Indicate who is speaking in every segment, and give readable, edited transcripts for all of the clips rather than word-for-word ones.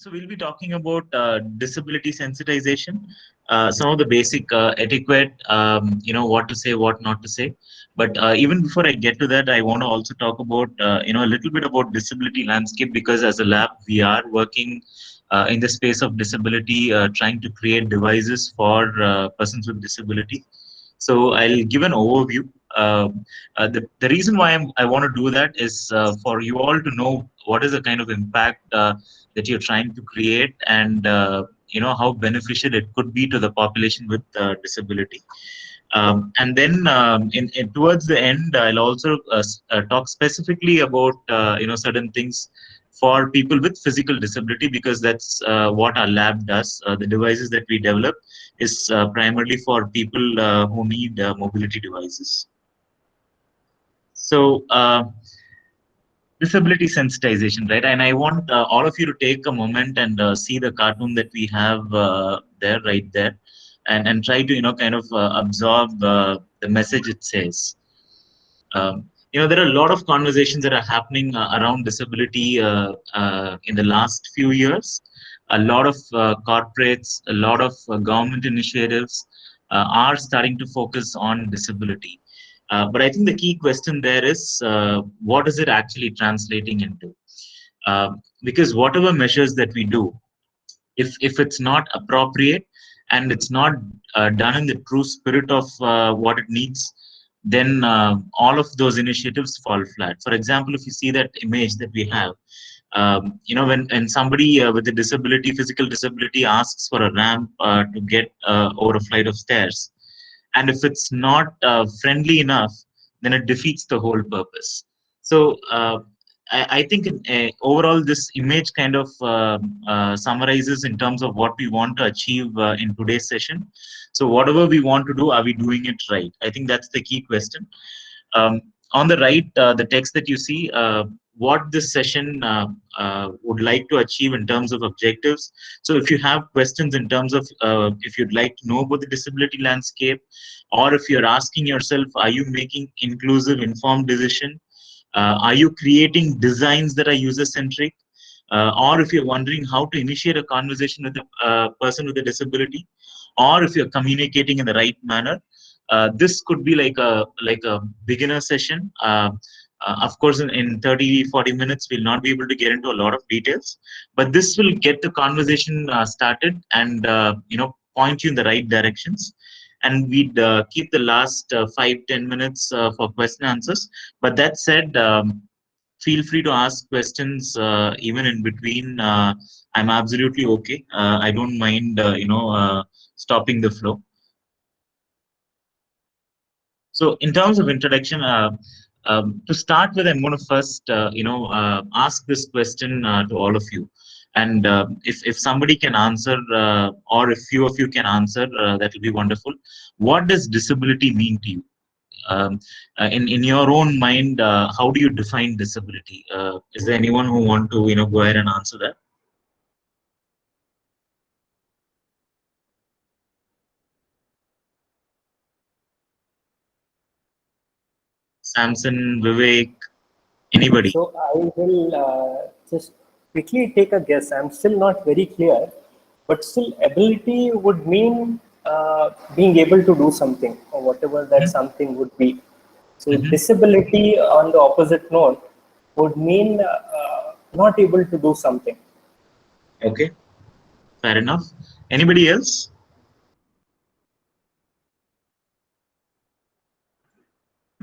Speaker 1: So we'll be talking about disability sensitization, some of the basic etiquette, what to say, what not to say. But even before I get to that, I want to also talk about, a little bit about disability landscape, because as a lab, we are working in the space of disability, trying to create devices for persons with disability. So I'll give an overview. The reason why I want to do that is for you all to know what is the kind of impact that you're trying to create, and how beneficial it could be to the population with disability. And then in towards the end, I'll also talk specifically about certain things for people with physical disability, because that's what our lab does. The devices that we develop is primarily for people who need mobility devices. So disability sensitization, right? And I want all of you to take a moment and see the cartoon that we have there, right there, and try to kind of absorb the message it says. There are a lot of conversations that are happening around disability in the last few years. A lot of corporates, a lot of government initiatives are starting to focus on disability. But I think the key question there is, what is it actually translating into? Because whatever measures that we do, if it's not appropriate and it's not done in the true spirit of what it needs, then all of those initiatives fall flat. For example, if you see that image that we have, when somebody with a disability, physical disability, asks for a ramp to get over a flight of stairs, and if it's not friendly enough, then it defeats the whole purpose. So I think overall this image kind of summarizes in terms of what we want to achieve in today's session. So whatever we want to do, are we doing it right? I think that's the key question. On the right, the text that you see, what this session would like to achieve in terms of objectives. So if you have questions in terms of if you'd like to know about the disability landscape, or if you're asking yourself, are you making inclusive, informed decision? Are you creating designs that are user-centric? Or if you're wondering how to initiate a conversation with a person with a disability, or if you're communicating in the right manner, this could be like a beginner session. Of course, in 30-40 minutes, we'll not be able to get into a lot of details, but this will get the conversation started and point you in the right directions. And we'd keep the last 5-10 minutes for question answers. But that said, feel free to ask questions even in between. I'm absolutely okay. I don't mind, stopping the flow. So in terms of introduction, to start with, I'm going to first, ask this question to all of you. And if somebody can answer, or if few of you can answer, that will be wonderful. What does disability mean to you? In your own mind, how do you define disability? Is there anyone who want to go ahead and answer that? Samson, Vivek, anybody?
Speaker 2: So I will just quickly take a guess. I'm still not very clear, but still ability would mean being able to do something or whatever that something would be. So disability on the opposite note would mean not able to do something.
Speaker 1: Okay, fair enough. Anybody else?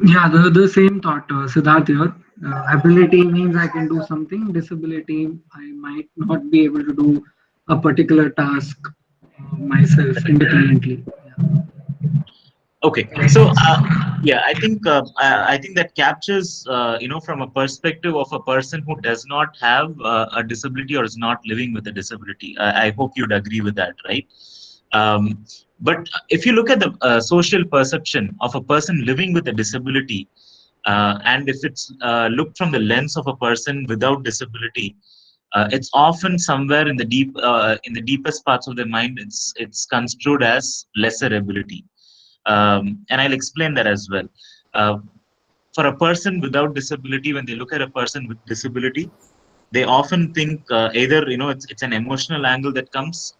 Speaker 3: Yeah, the same thought, Siddharth here. Ability means I can do something. Disability, I might not be able to do a particular task myself independently. Yeah.
Speaker 1: Okay, so yeah, I think that captures from a perspective of a person who does not have a disability or is not living with a disability. I hope you'd agree with that, right? Um, but if you look at the social perception of a person living with a disability, and if it's looked from the lens of a person without disability, it's often somewhere in the deepest parts of their mind, it's construed as lesser ability. And I'll explain that as well. For a person without disability, when they look at a person with disability, they often think either it's an emotional angle that comes,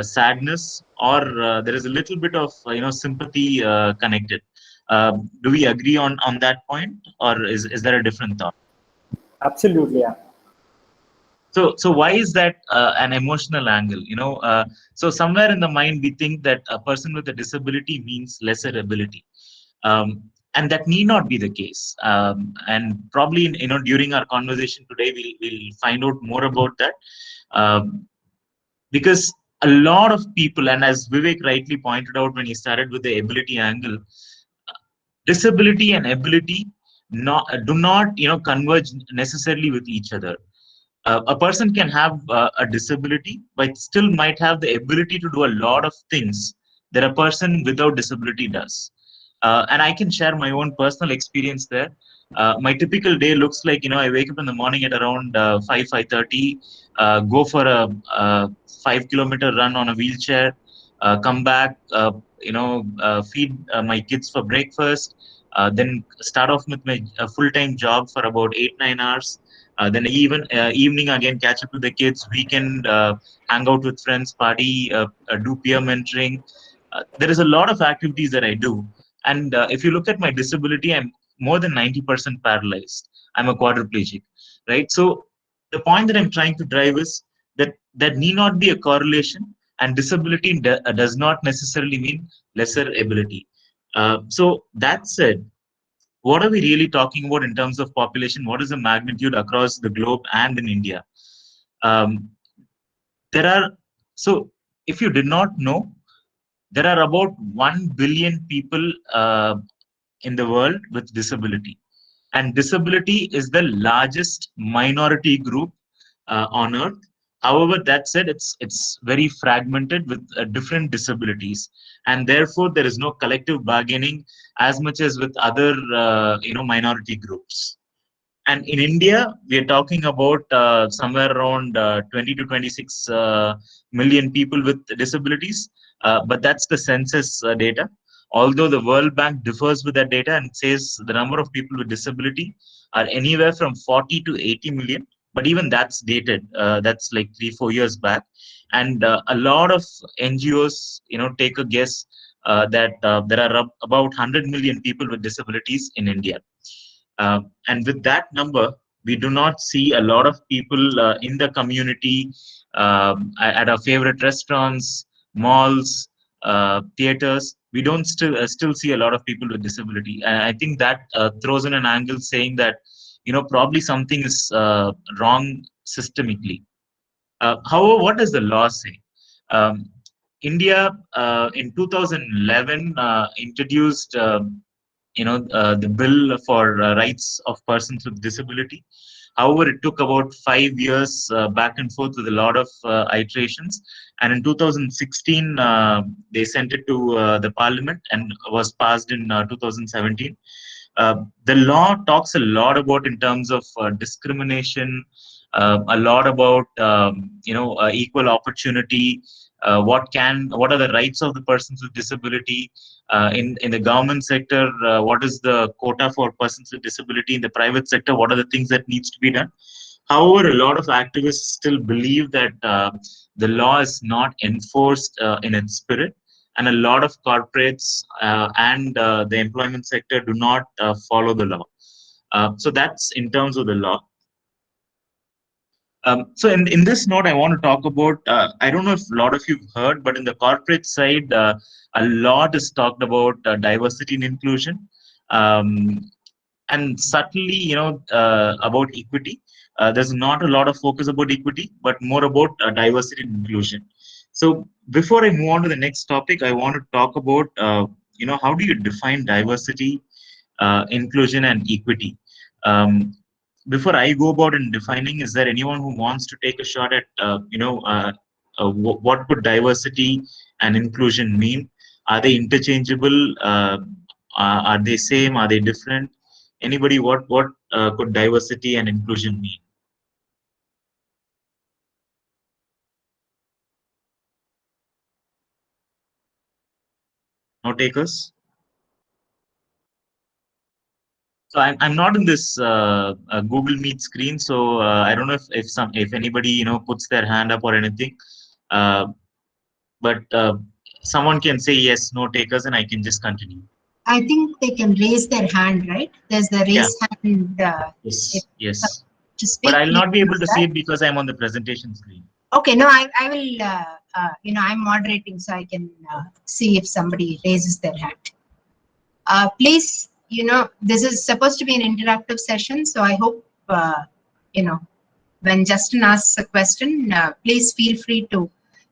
Speaker 1: sadness, or there is a little bit of sympathy connected. Do we agree on that point, or is there a different thought?
Speaker 2: Absolutely, yeah.
Speaker 1: So why is that an emotional angle? So somewhere in the mind we think that a person with a disability means lesser ability, and that need not be the case. And probably during our conversation today, we'll find out more about that, um, because a lot of people, and as Vivek rightly pointed out when he started with the ability angle, disability and ability do not converge necessarily with each other. A person can have a disability but still might have the ability to do a lot of things that a person without disability does. And I can share my own personal experience there. My typical day looks like, I wake up in the morning at around 5:30, go for a 5 kilometer run on a wheelchair, come back, feed my kids for breakfast, then start off with my full-time job for about 8-9 hours. Then even evening again, catch up with the kids, weekend, hang out with friends, party, do peer mentoring. There is a lot of activities that I do. And if you look at my disability, I'm more than 90% paralyzed. I'm a quadriplegic, right? So the point that I'm trying to drive is that there need not be a correlation, and disability does not necessarily mean lesser ability. So that said, what are we really talking about in terms of population? What is the magnitude across the globe and in India? Um, there are so if you did not know, there are about 1 billion people in the world with disability, and disability is the largest minority group on earth. However, that said, it's very fragmented with different disabilities, and therefore there is no collective bargaining as much as with other minority groups. And in India, we are talking about somewhere around 20 to 26 million people with disabilities, but that's the census data. Although the World Bank differs with that data and says the number of people with disability are anywhere from 40 to 80 million, but even that's dated. That's like 3-4 years back, and a lot of NGOs, take a guess that there are about 100 million people with disabilities in India. And with that number, we do not see a lot of people in the community, at our favorite restaurants, malls, theaters. We don't still see a lot of people with disability. And I think that throws in an angle saying that probably something is wrong systemically. However, what does the law say? Um, India in 2011 introduced the bill for rights of persons with disability. However, it took about 5 years back and forth with a lot of iterations, and in 2016 they sent it to the parliament and was passed in 2017. The law talks a lot about in terms of discrimination, a lot about equal opportunity. What are the rights of the persons with disability in the government sector? What is the quota for persons with disability in the private sector? What are the things that needs to be done? However, a lot of activists still believe that the law is not enforced in its spirit, and a lot of corporates and the employment sector do not follow the law. So that's in terms of the law. So in this note, I want to talk about, I don't know if a lot of you've heard, but in the corporate side, a lot is talked about diversity and inclusion. Um, and subtly, about equity. There's not a lot of focus about equity, but more about diversity and inclusion. So before I move on to the next topic, I want to talk about, how do you define diversity, inclusion, and equity? Um, Before I go about in defining, is there anyone who wants to take a shot at, what could diversity and inclusion mean? Are they interchangeable? Are they same? Are they different? Anybody, what could diversity and inclusion mean? No takers? So I'm not in this Google Meet screen, so I don't know if anybody puts their hand up or anything, uh, but someone can say yes, no takers, and I can just continue.
Speaker 4: I think they can raise their hand, right? There's the
Speaker 1: Yeah.
Speaker 4: raise hand.
Speaker 1: Yes. Yes.
Speaker 4: To
Speaker 1: But
Speaker 4: speak.
Speaker 1: I'll not be able to see
Speaker 4: that.
Speaker 1: it because I'm on the presentation screen.
Speaker 4: Okay, no, I will. I'm moderating, so I can see if somebody raises their hand. Please, this is supposed to be an interactive session, so I hope when Justin asks a question, please feel free to.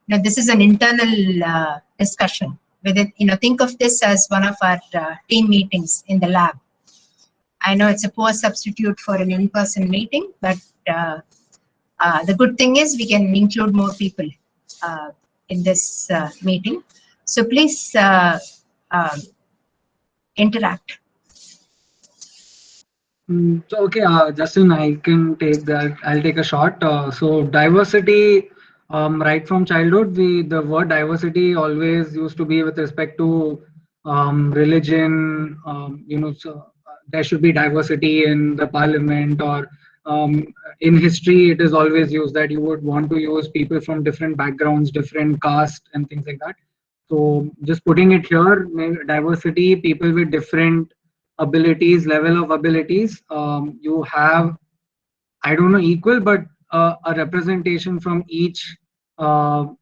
Speaker 4: This is an internal discussion. Within, think of this as one of our team meetings in the lab. I know it's a poor substitute for an in-person meeting, but the good thing is we can include more people in this meeting. So please interact.
Speaker 3: So, okay, Justin, I can take that. I'll take a shot. So, diversity, right from childhood, the word diversity always used to be with respect to religion. So there should be diversity in the parliament, or in history, it is always used that you would want to use people from different backgrounds, different caste, and things like that. So, just putting it here, diversity, people with different abilities, level of abilities, you have, I don't know, equal, but a representation from each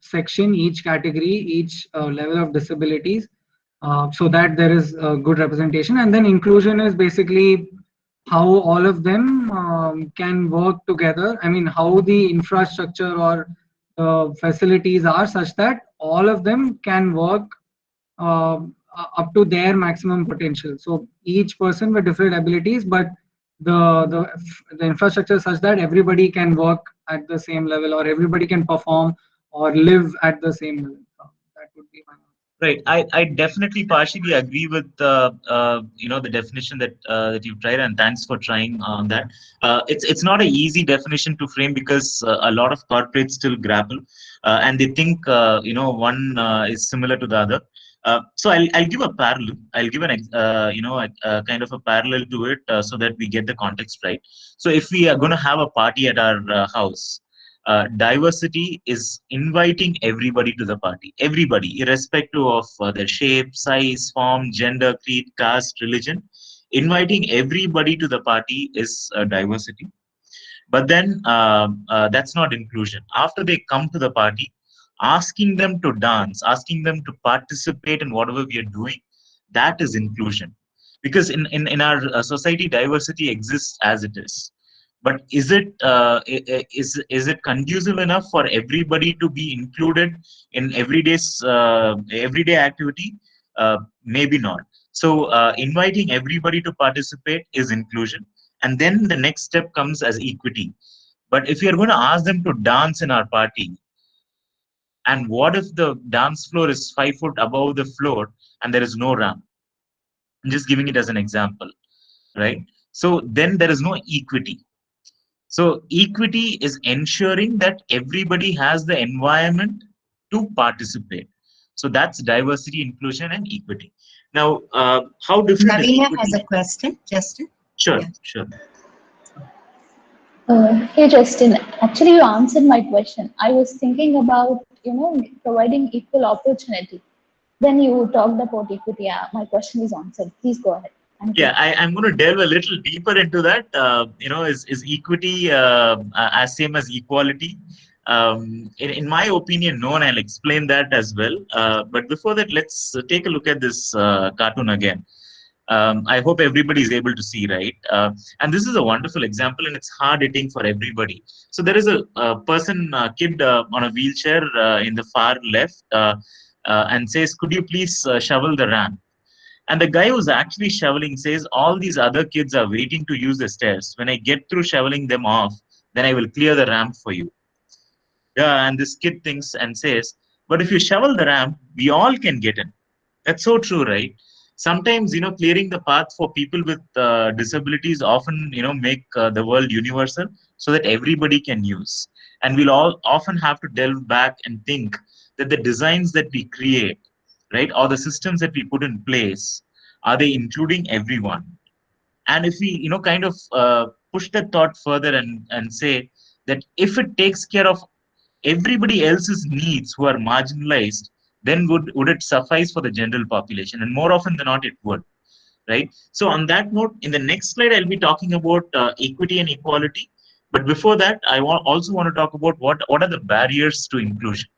Speaker 3: section, each category, each level of disabilities, so that there is a good representation. And then inclusion is basically how all of them can work together. I mean, how the infrastructure or facilities are such that all of them can work uh, up to their maximum potential. So each person with different abilities, but the infrastructure is such that everybody can work at the same level, or everybody can perform or live at the same level. That would be my.
Speaker 1: Right. I definitely partially agree with the definition that you've tried, and thanks for trying on that. It's not an easy definition to frame because a lot of corporates still grapple, and they think one is similar to the other. So I'll give a parallel. I'll give a kind of a parallel to it so that we get the context right. So if we are going to have a party at our house, diversity is inviting everybody to the party, everybody, irrespective of their shape, size, form, gender, creed, caste, religion. Inviting everybody to the party is diversity. But then that's not inclusion. After they come to the party, asking them to dance, asking them to participate in whatever we are doing, that is inclusion. Because in our society, diversity exists as it is. But is it conducive enough for everybody to be included in everyday activity? Maybe not. So inviting everybody to participate is inclusion, and then the next step comes as equity. But if you're going to ask them to dance in our party, and what if the dance floor is 5 foot above the floor and there is no ramp? I'm just giving it as an example, right? So then there is no equity. So equity is ensuring that everybody has the environment to participate. So that's diversity, inclusion, and equity. Now, how different is
Speaker 4: Navina
Speaker 1: equity?
Speaker 4: has a question, Justin.
Speaker 1: Sure,
Speaker 4: Yeah.
Speaker 1: sure.
Speaker 5: Hey Justin, actually you answered my question. I was thinking about, providing equal opportunity. Then you talked about equity. Yeah, my question is answered. Please go ahead. Thank you.
Speaker 1: Yeah, I'm going to delve a little deeper into that. Is equity as same as equality? In my opinion, no, and I'll explain that as well. But before that, let's take a look at this cartoon again. I hope everybody is able to see, right? And this is a wonderful example, and it's hard hitting for everybody. So there is a person, kid on a wheelchair in the far left, and says, "Could you please shovel the ramp?" And the guy who's actually shoveling says, "All these other kids are waiting to use the stairs. When I get through shoveling them off, then I will clear the ramp for you." Yeah, and this kid thinks and says, "But if you shovel the ramp, we all can get in." That's so true, right? Sometimes, clearing the path for people with disabilities often, make the world universal so that everybody can use. And we'll all often have to delve back and think that the designs that we create, right, or the systems that we put in place, are they including everyone? And if we, kind of push that thought further and say that if it takes care of everybody else's needs who are marginalized, then would it suffice for the general population? And more often than not, it would, right? So on that note, in the next slide, I'll be talking about equity and equality. But before that, I also want to talk about what are the barriers to inclusion.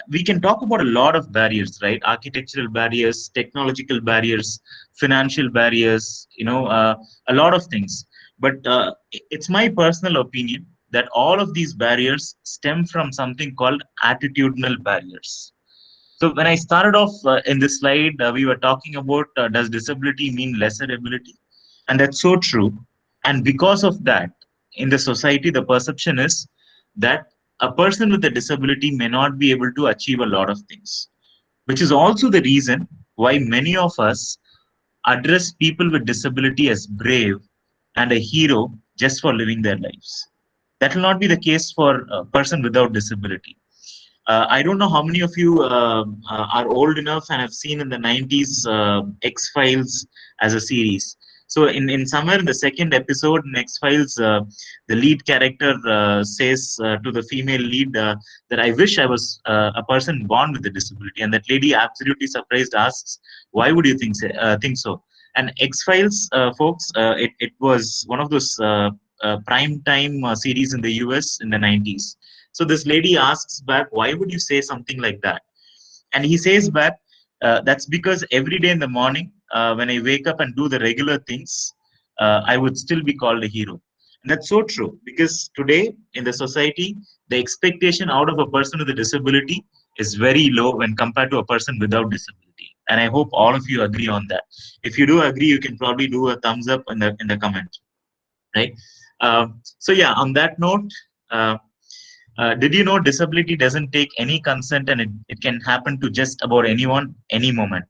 Speaker 1: We can talk about a lot of barriers, right? Architectural barriers, technological barriers, financial barriers, a lot of things. But it's my personal opinion that all of these barriers stem from something called attitudinal barriers. So when I started off in this slide, we were talking about does disability mean lesser ability? And that's so true. And because of that, in the society, the perception is that a person with a disability may not be able to achieve a lot of things, which is also the reason why many of us address people with disability as brave and a hero just for living their lives. That will not be the case for a person without disability. I don't know how many of you are old enough and have seen in the 90s X-Files as a series. So in somewhere in the second episode in X-Files, the lead character says to the female lead that I wish I was a person born with a disability. And that lady, absolutely surprised, asks, why would you think so? And X-Files, folks, it was one of those prime time series in the US in the 90s. So this lady asks back, why would you say something like that? And he says back, that's because every day in the morning, when I wake up and do the regular things, I would still be called a hero. And that's so true, because today in the society, the expectation out of a person with a disability is very low when compared to a person without disability. And I hope all of you agree on that. If you do agree, you can probably do a thumbs up in the comment, right? So yeah, on that note, did you know disability doesn't take any consent, and it can happen to just about anyone, any moment.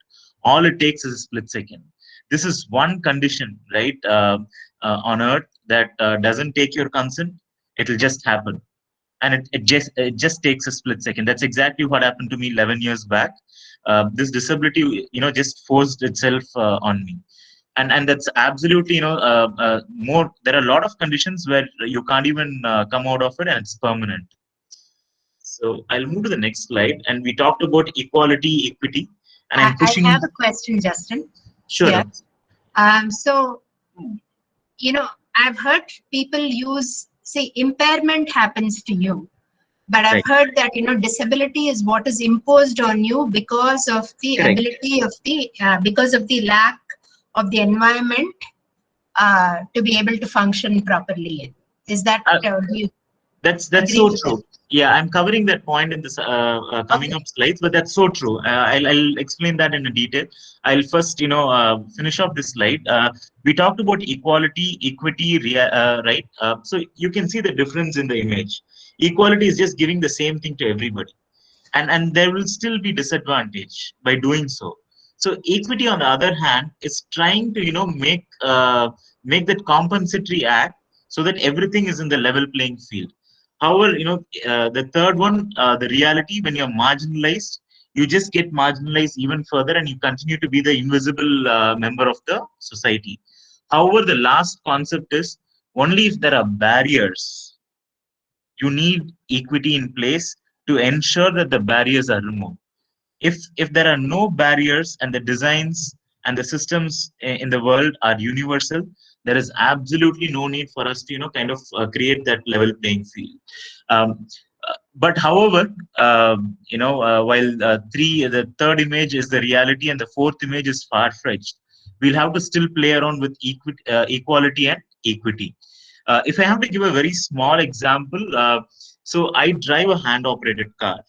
Speaker 1: All it takes is a split second. This is one condition, right, on earth that doesn't take your consent. It'll just happen. And it just takes a split second. That's exactly what happened to me 11 years back. This disability, just forced itself on me. And that's absolutely, more. There are a lot of conditions where you can't even come out of it, and it's permanent. So I'll move to the next slide, and we talked about equality, equity, and I'm pushing.
Speaker 4: I have a question, Justin.
Speaker 1: Sure.
Speaker 4: Yeah. So, I've heard people say impairment happens to you, but I've heard that, disability is what is imposed on you because of the ability of because of the lack of the environment to be able to function properly. Is that,
Speaker 1: that's so true. Yeah, I'm covering that point in this coming up slides, but that's so true. I'll explain that in detail. I'll first, finish off this slide. We talked about equality, equity, right? So you can see the difference in the image. Equality is just giving the same thing to everybody, and there will still be disadvantage by doing so. So equity, on the other hand, is trying to, make that compensatory act so that everything is in the level playing field. However, the third one, the reality, when you're marginalized, you just get marginalized even further, and you continue to be the invisible member of the society. However, the last concept is only if there are barriers, you need equity in place to ensure that the barriers are removed. If there are no barriers, and the designs and the systems in the world are universal, there is absolutely no need for us to kind of create that level playing field. But however, while the third image is the reality and the fourth image is far-fetched, we'll have to still play around with equality and equity. If I have to give a very small example, so I drive a hand-operated car.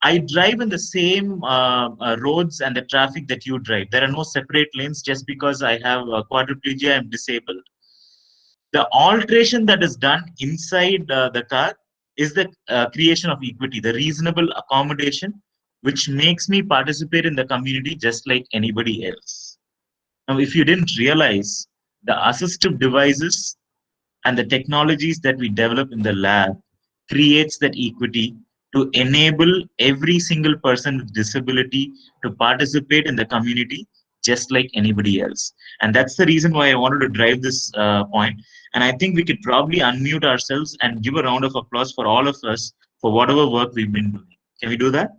Speaker 1: I drive in the same roads and the traffic that you drive. There are no separate lanes just because I have quadriplegia, I'm disabled. The alteration that is done inside the car is the creation of equity, the reasonable accommodation, which makes me participate in the community just like anybody else. Now, if you didn't realize, the assistive devices and the technologies that we develop in the lab creates that equity to enable every single person with disability to participate in the community just like anybody else. And that's the reason why I wanted to drive this point. And I think we could probably unmute ourselves and give a round of applause for all of us for whatever work we've been doing. Can we do that?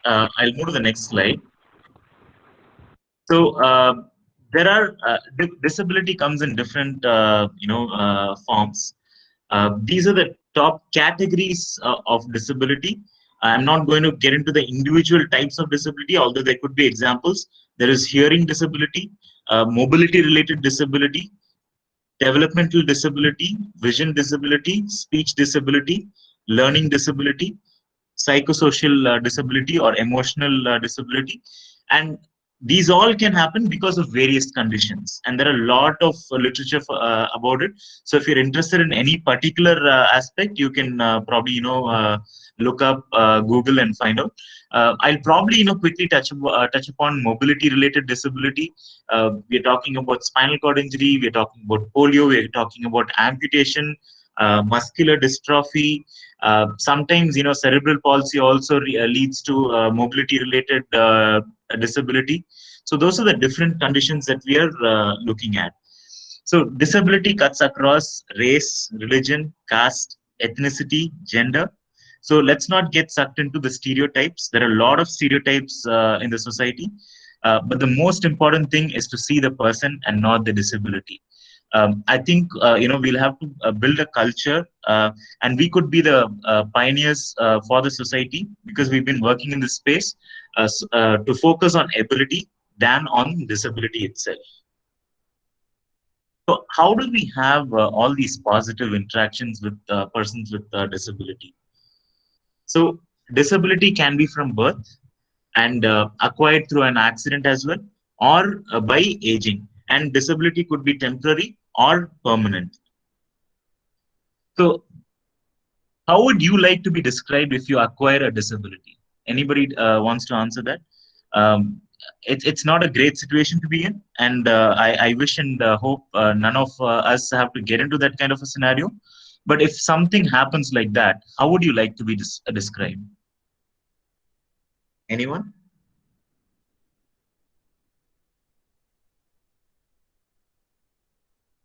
Speaker 1: I'll move to the next slide. So there are disability comes in different forms. These are the top categories of disability. I'm not going to get into the individual types of disability, although there could be examples. There is hearing disability, mobility related disability, developmental disability, vision disability, speech disability, learning disability, psychosocial disability or emotional disability. And these all can happen because of various conditions, and there are a lot of literature about it. So if you're interested in any particular aspect, you can probably look up Google and find out. I'll probably quickly touch upon mobility related disability. We're talking about spinal cord injury, we're talking about polio, we're talking about amputation, muscular dystrophy. Sometimes cerebral palsy also leads to mobility related disability. So those are the different conditions that we are looking at. So disability cuts across race, religion, caste, ethnicity, gender. So let's not get sucked into the stereotypes. There are a lot of stereotypes in the society, but the most important thing is to see the person and not the disability. I think we'll have to build a culture, and we could be the pioneers for the society, because we've been working in this space to focus on ability than on disability itself. So how do we have all these positive interactions with persons with disability? So disability can be from birth and acquired through an accident as well, or by aging. And disability could be temporary or permanent. So how would you like to be described if you acquire a disability? Anybody wants to answer that? It's not a great situation to be in, and I wish and hope none of us have to get into that kind of a scenario. But if something happens like that, how would you like to be described? Anyone?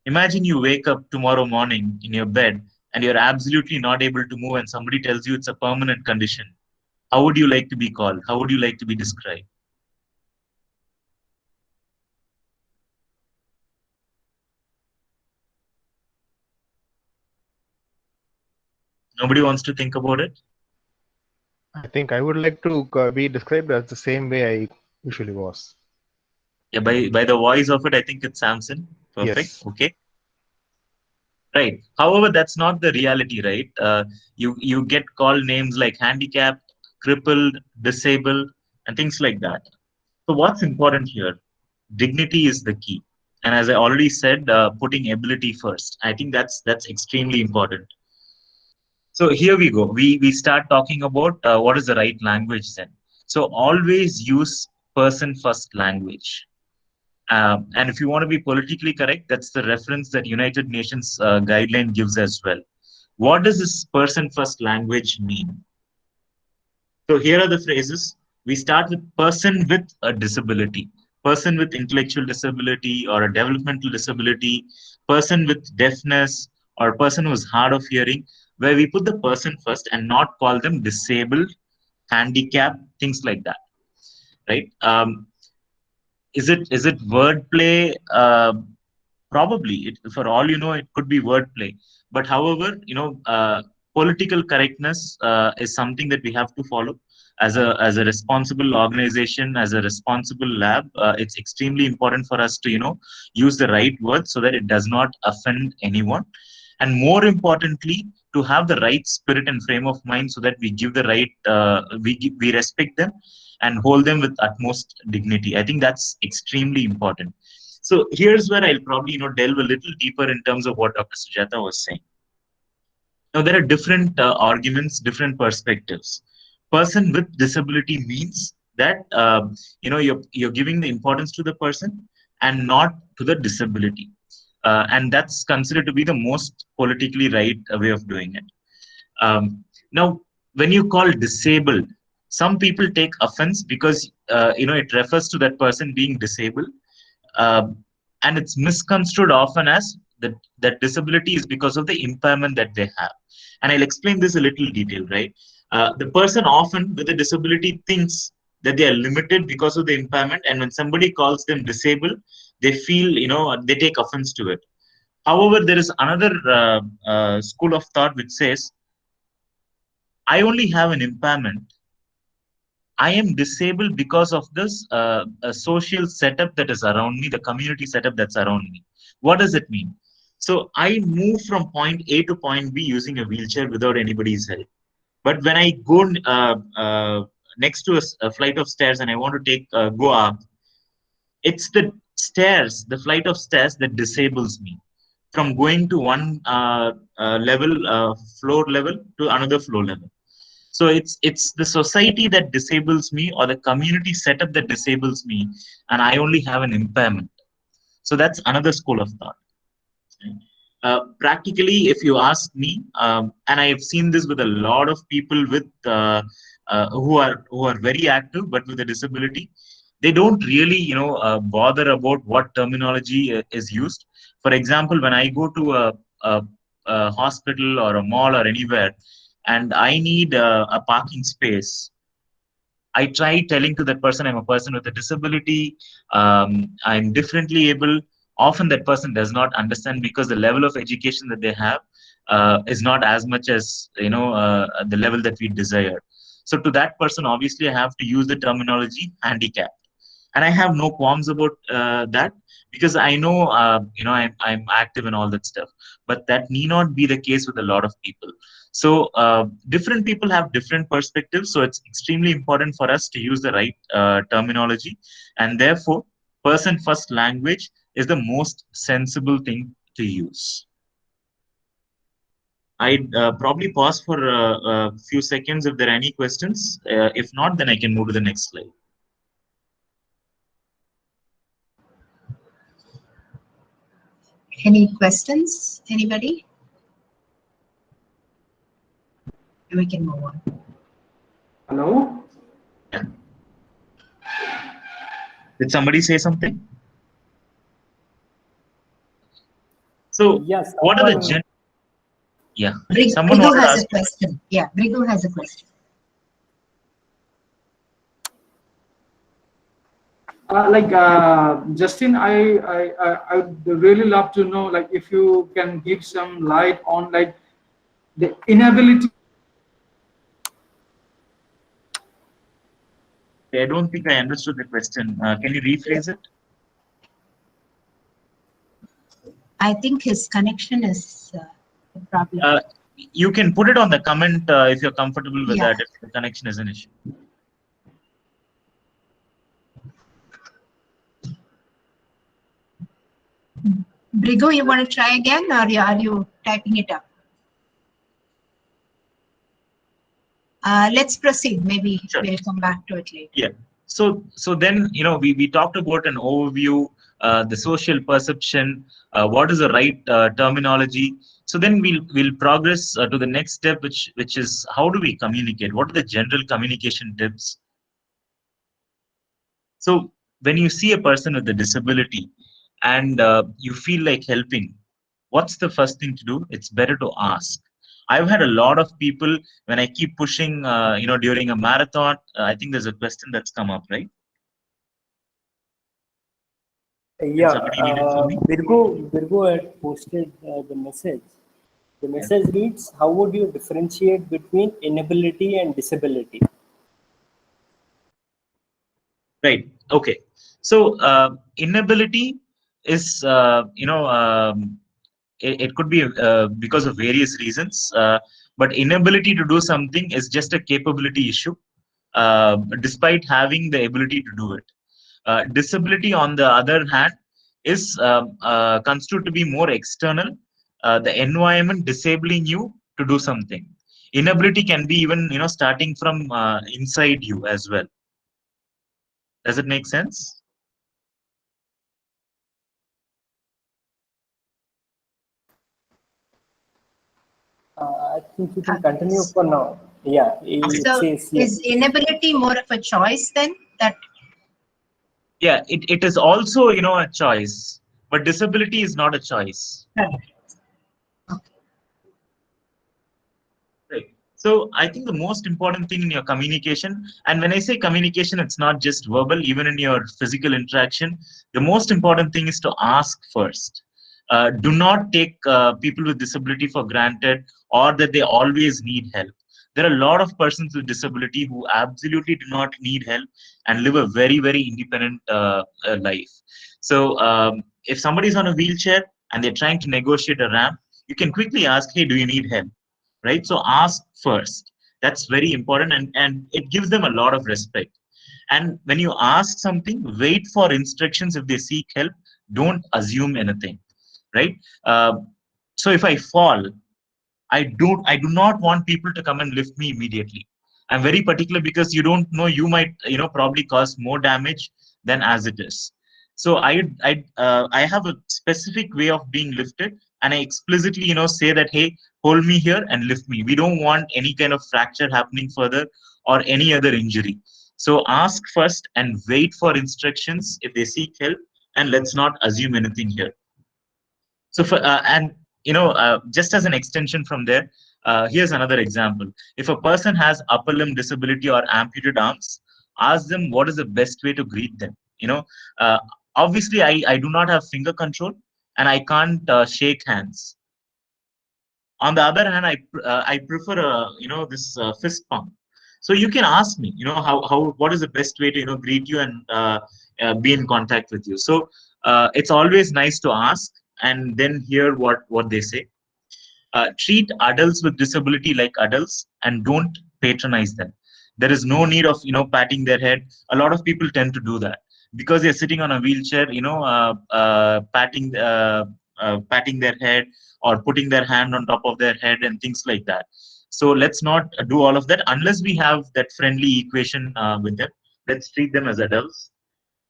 Speaker 1: Imagine you wake up tomorrow morning in your bed and you're absolutely not able to move, and somebody tells you it's a permanent condition. How would you like to be called? How would you like to be described? Nobody wants to think about it?
Speaker 6: I think I would like to be described as the same way I usually was.
Speaker 1: Yeah, by the voice of it, I think it's Samson. Perfect.
Speaker 6: Yes.
Speaker 1: Okay. Right. However, that's not the reality, right? You get called names like handicapped, crippled, disabled, and things like that. So what's important here? Dignity is the key. And as I already said, putting ability first. I think that's extremely important. So here we go. We start talking about what is the right language then. So always use person first language. And if you want to be politically correct, that's the reference that United Nations guideline gives as well. What does this person first language mean? So here are the phrases. We start with person with a disability, person with intellectual disability or a developmental disability, person with deafness, or person who's hard of hearing, where we put the person first and not call them disabled, handicapped, things like that, right? Is it wordplay? Probably, for all you know, it could be wordplay. But however, political correctness is something that we have to follow as a responsible organization, as a responsible lab. It's extremely important for us to use the right words so that it does not offend anyone, and more importantly, to have the right spirit and frame of mind so that we give the right we respect them and hold them with utmost dignity. I think that's extremely important. So here's where I'll probably delve a little deeper in terms of what Dr. Sujata was saying. Now there are different arguments, different perspectives. Person with disability means that you're giving the importance to the person and not to the disability. and that's considered to be the most politically right way of doing it. Now, when you call disabled, some people take offense because it refers to that person being disabled, and it's misconstrued often as that disability is because of the impairment that they have. And I'll explain this a little detail, right? The person often with a disability thinks that they are limited because of the impairment, and when somebody calls them disabled, they feel, they take offense to it. However, there is another school of thought which says, I only have an impairment. I am disabled because of this social setup that is around me, the community setup that's around me. What does it mean? So I move from point A to point B using a wheelchair without anybody's help. But when I go next to a flight of stairs and I want to go up, it's the stairs, the flight of stairs that disables me from going to one floor level to another floor level. So it's the society that disables me, or the community setup that disables me, and I only have an impairment. So that's another school of thought. Practically, if you ask me, and I have seen this with a lot of people with who are very active but with a disability, they don't really bother about what terminology is used. For example, when I go to a hospital or a mall or anywhere, and I need a parking space, I try telling to that person, I'm a person with a disability, I'm differently able. Often that person does not understand because the level of education that they have is not as much as the level that we desire. So to that person, obviously, I have to use the terminology handicap, and I have no qualms about that, because I know I'm active and all that stuff. But that need not be the case with a lot of people. So different people have different perspectives. So it's extremely important for us to use the right terminology, and therefore, person first language is the most sensible thing to use. I'd probably pause for a few seconds if there are any questions. If not, then I can move to the next slide.
Speaker 4: Any questions? Anybody? We can move on.
Speaker 7: Hello?
Speaker 1: Yeah. Did somebody say something? So,
Speaker 2: Yes.
Speaker 1: what are the yeah? Someone
Speaker 4: Brigu
Speaker 1: wanted to
Speaker 4: has
Speaker 1: ask
Speaker 4: a question. Yeah, Brigu has a question.
Speaker 7: Justin, I would really love to know, like, if you can give some light on, like, the inability.
Speaker 1: I don't think I understood the question. Can you rephrase it?
Speaker 4: I think his connection is the problem.
Speaker 1: You can put it on the comment if you're comfortable with
Speaker 4: Yeah.
Speaker 1: that, if the connection is an issue.
Speaker 4: Brigu, you want to try again, or are you typing it up? Let's proceed. Maybe
Speaker 1: Sure.
Speaker 4: we'll come back to it later.
Speaker 1: Yeah. So then, we talked about an overview, the social perception, what is the right terminology. So then we'll progress to the next step, which is, how do we communicate? What are the general communication tips? So when you see a person with a disability and you feel like helping, what's the first thing to do? It's better to ask. I've had a lot of people, when I keep pushing, during a marathon, I think there's a question that's come up, right?
Speaker 2: Yeah,
Speaker 1: somebody read it for me?
Speaker 2: Virgo had posted the message. The message reads, how would you differentiate between inability and disability?
Speaker 1: Right. Okay. So inability is, it could be because of various reasons, but inability to do something is just a capability issue, despite having the ability to do it. Disability, on the other hand, is construed to be more external, the environment disabling you to do something. Inability can be even, starting from inside you as well. Does it make sense?
Speaker 2: I think you can continue for now. Yeah, it
Speaker 4: So
Speaker 2: says yes.
Speaker 4: is inability more of a choice then? That
Speaker 1: Yeah, it is also, a choice, but disability is not a choice. Right. So I think the most important thing in your communication, and when I say communication, it's not just verbal, even in your physical interaction, the most important thing is to ask first. Do not take people with disability for granted, or that they always need help. There are a lot of persons with disability who absolutely do not need help and live a very, very independent life. So if somebody is on a wheelchair and they're trying to negotiate a ramp, you can quickly ask, hey, do you need help? Right? So ask first. That's very important, and it gives them a lot of respect. And when you ask something, wait for instructions. If they seek help, don't assume anything, right? So if I fall, I do not want people to come and lift me immediately. I'm very particular, because you don't know, you might, probably cause more damage than as it is. So I have a specific way of being lifted, and I explicitly, say that, hey, hold me here and lift me. We don't want any kind of fracture happening further, or any other injury. So ask first and wait for instructions if they seek help, and let's not assume anything here. So just as an extension from there, here's another example. If a person has upper limb disability or amputated arms, ask them what is the best way to greet them. Uh, Obviously, I do not have finger control, and I can't shake hands. On the other hand, I prefer this fist pump. So you can ask me, how what is the best way to greet you and be in contact with you. So it's always nice to ask and then hear what they say. Treat adults with disability like adults, and don't patronize them. There is no need of patting their head. A lot of people tend to do that because they're sitting on a wheelchair, patting their head, or putting their hand on top of their head and things like that. So let's not do all of that unless we have that friendly equation with them. Let's treat them as adults.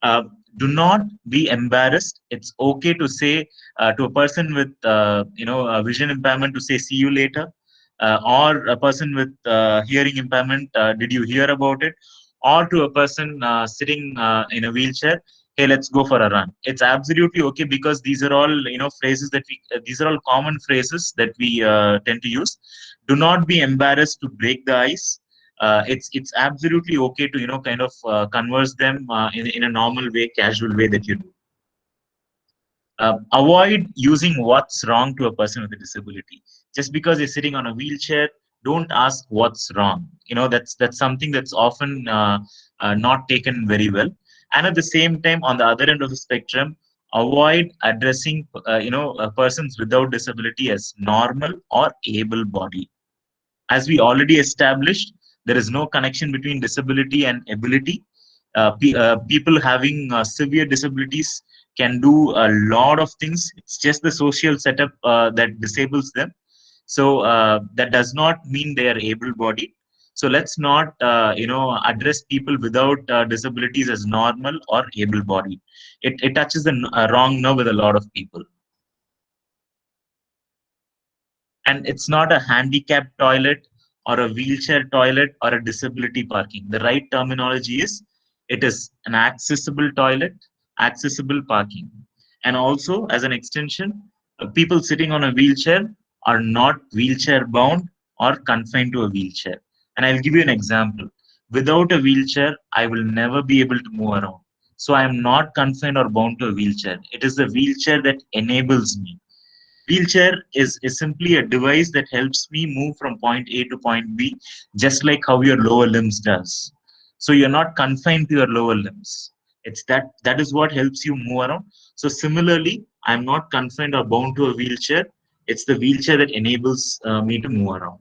Speaker 1: uh, do not be embarrassed. It's okay to say to a person with a vision impairment to say see you later, or a person with hearing impairment, did you hear about it, or to a person sitting in a wheelchair, hey, let's go for a run. It's absolutely okay, because these are all phrases that we these are all common phrases that we tend to use. Do not be embarrassed to break the ice. It's absolutely okay to kind of converse them in a normal way, casual way that you do. Avoid using what's wrong to a person with a disability. Just because they're sitting on a wheelchair, don't ask what's wrong. That's something that's often not taken very well. And at the same time, on the other end of the spectrum, avoid addressing persons without disability as normal or able bodied. As we already established, there is no connection between disability and ability. People having severe disabilities can do a lot of things. It's just the social setup that disables them. So that does not mean they are able-bodied. So let's not, address people without disabilities as normal or able-bodied. It touches the wrong nerve with a lot of people. And it's not a handicapped toilet or a wheelchair toilet or a disability parking. The right terminology is, it is an accessible toilet, accessible parking. And also, as an extension, people sitting on a wheelchair are not wheelchair bound or confined to a wheelchair. And I'll give you an example. Without a wheelchair, I will never be able to move around. So I am not confined or bound to a wheelchair. It is the wheelchair that enables me. Wheelchair is simply a device that helps me move from point A to point B, just like how your lower limbs does. So you're not confined to your lower limbs. It's that is what helps you move around. So similarly, I'm not confined or bound to a wheelchair. It's the wheelchair that enables me to move around.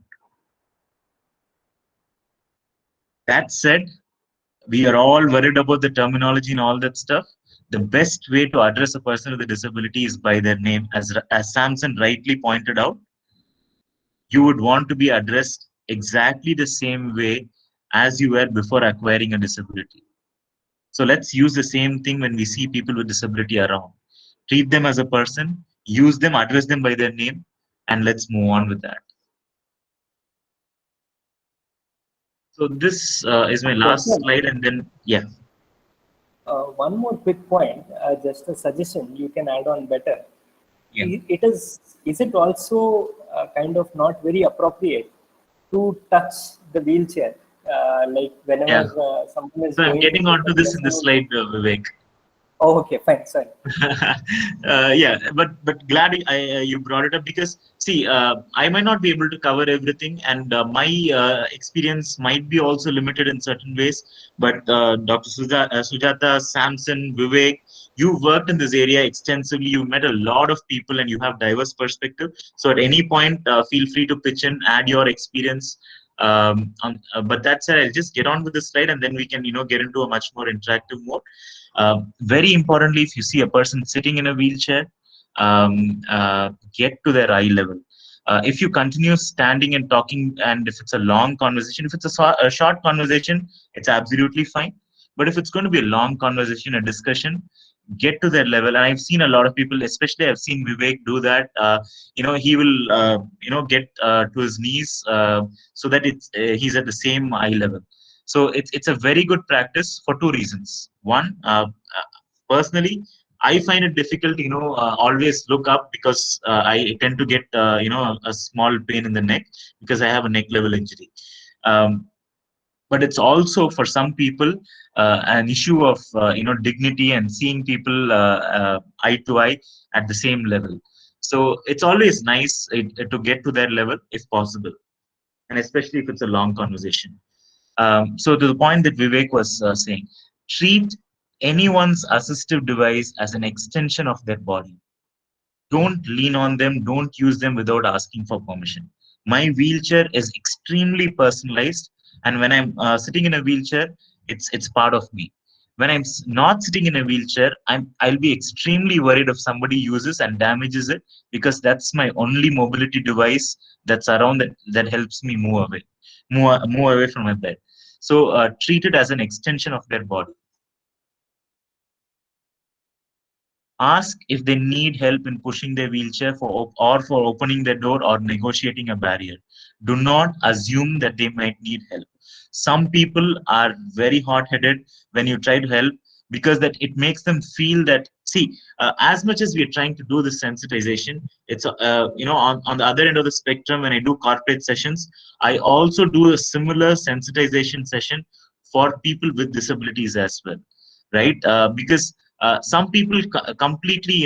Speaker 1: That said, we are all worried about the terminology and all that stuff. The best way to address a person with a disability is by their name. As Samson rightly pointed out, you would want to be addressed exactly the same way as you were before acquiring a disability. So let's use the same thing when we see people with disability around. Treat them as a person, use them, address them by their name, and let's move on with that. So this is my last
Speaker 2: Question.
Speaker 1: slide, and then yeah.
Speaker 2: One more quick point, just a suggestion you can add on better.
Speaker 1: Yeah.
Speaker 2: Is it also kind of not very appropriate to touch the wheelchair, like whenever someone is
Speaker 1: So I'm
Speaker 2: going to
Speaker 1: getting
Speaker 2: take
Speaker 1: onto
Speaker 2: a
Speaker 1: this in the
Speaker 2: personal.
Speaker 1: slide, Vivek.
Speaker 2: Oh, okay, fine, sorry.
Speaker 1: Yeah, but glad you brought it up, because see, I might not be able to cover everything, and my experience might be also limited in certain ways. But Dr. Sujata, Samson, Vivek, you worked in this area extensively. You met a lot of people, and you have diverse perspective. So at any point, feel free to pitch in, add your experience. But that said, I'll just get on with the slide, and then we can get into a much more interactive mode. Very importantly, if you see a person sitting in a wheelchair, get to their eye level. If you continue standing and talking, and if it's a long conversation, if it's a short conversation, it's absolutely fine. But if it's going to be a long conversation, a discussion, get to their level. And I've seen a lot of people, especially I've seen Vivek do that. He will, get to his knees, so that he's at the same eye level. So it's a very good practice for two reasons. One, personally, I find it difficult, always look up, because I tend to get, a small pain in the neck, because I have a neck level injury. But it's also for some people an issue of dignity and seeing people eye to eye at the same level. So it's always nice to get to that level if possible, and especially if it's a long conversation. So to the point that Vivek was saying, treat anyone's assistive device as an extension of their body. Don't lean on them. Don't use them without asking for permission. My wheelchair is extremely personalized, and when I'm sitting in a wheelchair, it's part of me. When I'm not sitting in a wheelchair, I'll be extremely worried if somebody uses and damages it, because that's my only mobility device that's around, that helps me move away from my bed. So treat it as an extension of their body. Ask if they need help in pushing their wheelchair or for opening the door or negotiating a barrier. Do not assume that they might need help. Some people are very hot-headed when you try to help, because that it makes them feel that, see, as much as we are trying to do this sensitization, it's on the other end of the spectrum. When I do corporate sessions, I also do a similar sensitization session for people with disabilities as well, right? Because some people completely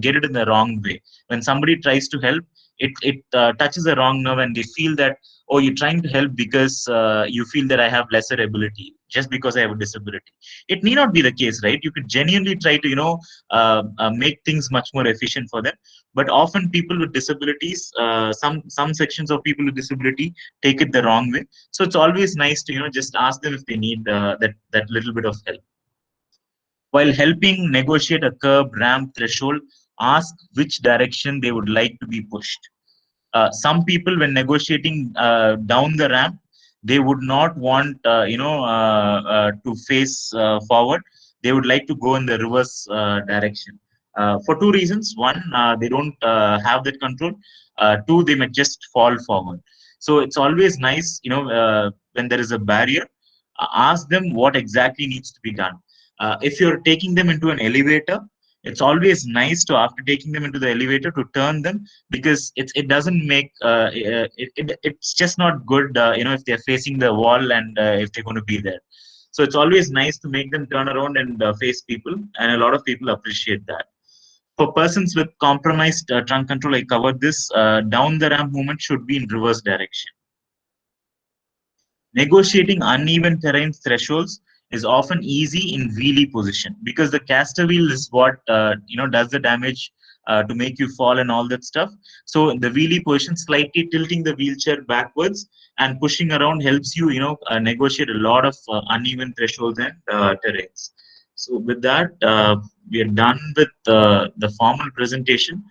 Speaker 1: get it in the wrong way. When somebody tries to help, it touches the wrong nerve, and they feel that, oh, you're trying to help because you feel that I have lesser ability just because I have a disability. It may not be the case, right? You could genuinely try to make things much more efficient for them. But often people with disabilities, some sections of people with disability take it the wrong way. So it's always nice to just ask them if they need that little bit of help. While helping negotiate a curb, ramp, threshold, ask which direction they would like to be pushed. Some people, when negotiating down the ramp, they would not want to face forward. They would like to go in the reverse direction, for two reasons. One, they don't have that control. Two, they might just fall forward. So it's always nice, when there is a barrier, ask them what exactly needs to be done. If you're taking them into an elevator, it's always nice to, after taking them into the elevator, to turn them, because it doesn't make it's just not good, if they're facing the wall, and if they're going to be there. So it's always nice to make them turn around and face people, and a lot of people appreciate that. For persons with compromised trunk control, I covered this. Down the ramp movement should be in reverse direction. Negotiating uneven terrain thresholds is often easy in wheelie position, because the caster wheel is what does the damage to make you fall and all that stuff. So in the wheelie position, slightly tilting the wheelchair backwards and pushing around helps you negotiate a lot of uneven thresholds and terrains. So with that, we are done with the formal presentation.